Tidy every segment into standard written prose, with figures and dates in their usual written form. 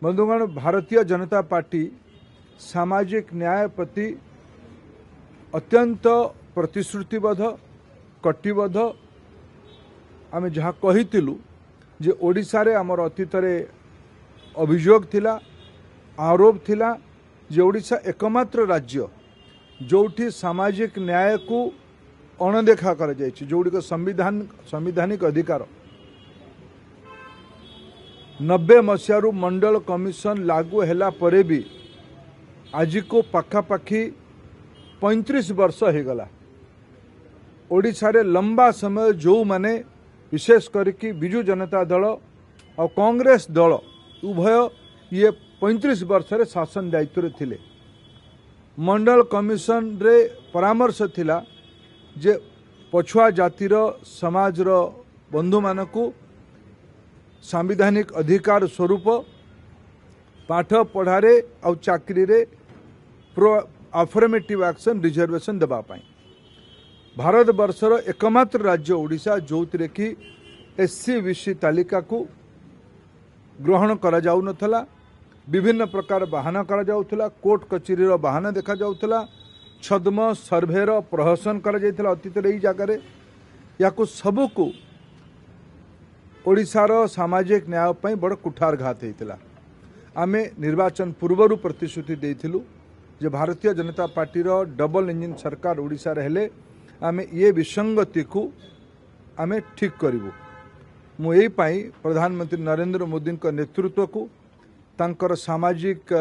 बंधुगण, भारतीय जनता पार्टी सामाजिक न्याय प्रति अत्यंत प्रतिश्रुतिबद्ध कटिबद्ध। आम जहाँ कहीलु जे ओडिशा रे आमर अतीत अभियोग थिला, आरोप थिला जे ओडिशा एकमात्र राज्य जोठी सामाजिक न्याय को अणदेखा कर जोड़िक संविधानिक अधिकार 90 मसीह मंडल कमिशन लागू हैला परे भी आज को पाखापाखी 35 वर्ष हो गला। ओडिशा रे लंबा समय जो माने विशेष करके बिजु जनता दल और कांग्रेस दल उभय ये 35 वर्ष रे शासन दायित्व रे थिले। मंडल कमिशन रे परामर्श थिला जे पछुआ जातिर समाजर बंधु मानकू संवैधानिक अधिकार स्वरूप पाठ पढ़ारे और चाकरी रे प्रो अफर्मेटिव एक्शन रिजर्वेशन देबा पाई। भारत वर्षर एकमात्र राज्य ओडिशा जोथिरे कि एससी बीसी तालिका को ग्रहण करा जाउ नथला। विभिन्न प्रकार बहाना करा जाउथला, कोर्ट कचेरी रो बहाना देखा जाउथला, छद्म सर्भेर प्रहसन करा जाइथला अतीत रे। जगह याकू सबको ओडिशार सामाजिक न्याय पई बड़ कुठारघात होता। आमे निर्वाचन पूर्वर प्रतिश्रुति देइथिलु जे भारतीय जनता पार्टी रो डबल इंजिन सरकार ओडिशा रे हेले आमे ये विसंगति को आमे ठीक करिवु। मु एई पई प्रधानमंत्री नरेंद्र मोदी को नेतृत्व को तांकर सामाजिक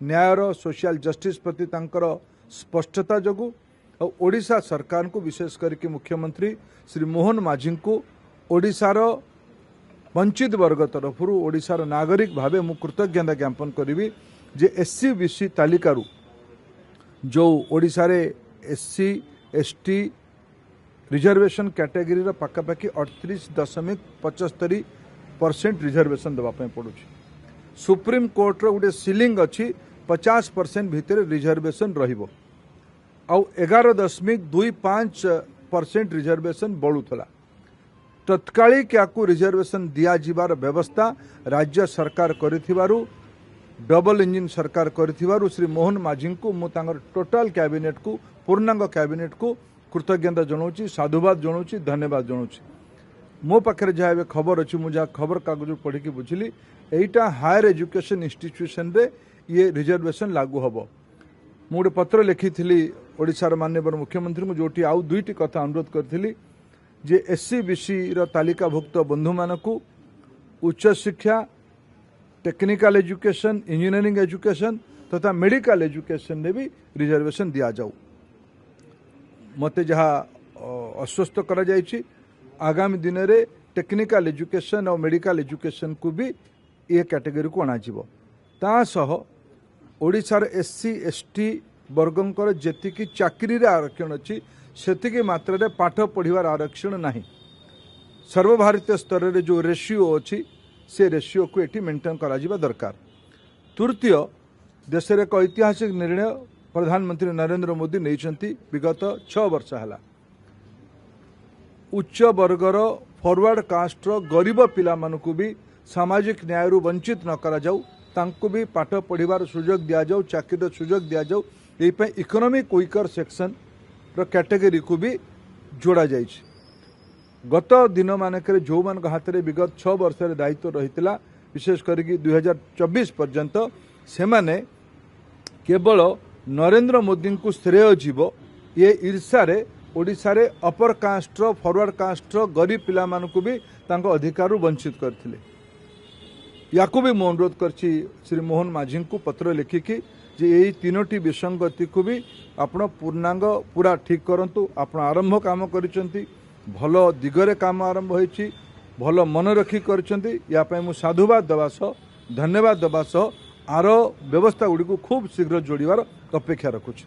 न्यायर सोशल जस्टिस प्रति तांकर स्पष्टता जगु और ओडिशा सरकार को विशेष करके मुख्यमंत्री श्री मोहन माझी को ओडिशार वंचित वर्ग तरफ ओडिशार नागरिक भावे मु कृतज्ञता ज्ञापन करी जे एससी बीसी तालिकारु जो ओडिशा रे एससी एसटी रिजर्वेशन कैटेगरी रो पाखापाखि 38.75% रिजर्वेशन देवाई पड़ू। सुप्रीम कोर्ट रो गोटे सीलिंग अच्छी 50% भितर रिजर्वेशन रहिबो आउ 11.25% रिजर्वेशन बढ़ुला। तत्कालिक याकू रिजर्वेशन दिया जिबार व्यवस्था राज्य सरकार करिथिबारु डबल इंजिन सरकार करिथिबारु श्री मोहन माझी को मु तांगर टोटल कैबिनेट को पूर्णांग कैबिनेट को कृतज्ञता जनाऊँ, साधुवाद जनाऊँ, धन्यवाद जनाऊँ। मो पाखे जहाँ खबर अच्छी मुझे खबर कागज पढ़ी बुझिली एटा हायर एजुकेशन इंस्टीट्यूशन रे ये रिजर्वेशन लागू हम। मुझे पत्र लिखी ओडिशार माननीय मुख्यमंत्री को जोटी आउ दुईटी कथा अनुरोध करी जे एससी बीसी तालिकाभुक्त बंधु मानकू उच्च शिक्षा टेक्निकल एजुकेशन इंजीनियरिंग एजुकेशन तथा मेडिकल एजुकेशन रे भी रिजर्वेशन दिया जाऊ। मते जहाँ आश्वस्त करा जायछि आगामी दिन रे टेक्निकल एजुकेशन और मेडिकल एजुकेशन को भी ये कैटेगरी को अणाजिबो। ता सह ओडिशार एससी एसटी वर्गंकर जेतिकी चाकरी रे आरक्षण अच्छी सेतिकी मात्रा रे पाठ पढ़िवार आरक्षण नहीं। सर्वभारतीय स्तर रे जो रेशियो अच्छी से रेशियो को एटी मेंटेन करा जिबा दरकार। तृतीय, देश रे एक ऐतिहासिक निर्णय प्रधानमंत्री नरेंद्र मोदी नैचंती विगत 6 वर्ष है। उच्च वर्गर फॉरवर्ड कास्टर गरीब पिला मानकू भी सामाजिक न्याय वंचित न करा जाऊ, तांको भी पाठ पढ़िबार सुजोग दिया जाऊ, चाकरी सुजोग दिया जाऊ। एई पे इकोनॉमिक वीकर सेक्शन रो कैटेगरी को भी जोड़ा जाय। गत दिन मानक जो मान हाथ में विगत 6 वर्ष दायित्व रही विशेष करके 2024 पर्यंत से माने केवल नरेंद्र मोदी को श्रेय जीव ये ईर्षा रे ओडिशा रे अपर कास्ट फॉरवर्ड कास्ट गरीब पिला मानकू भी तांको अधिकार वंचित करथिले। याकू भी मु अनुरोध करछि श्री मोहन माझी को पत्र लिखिकी जे यही तीनोटी विसंगति को भी आपण पूर्णांग पूरा ठीक करंतु। आपण आरंभ काम करिसंती, भल दिगरे काम आरंभ होईछि, भल मन रखी करिसंती। या पय मु साधुवाद देबा सह धन्यवाद देबा सह आरो व्यवस्था गुडी को खूब शीघ्र जोड़ीवार अपेक्षा रखुछि।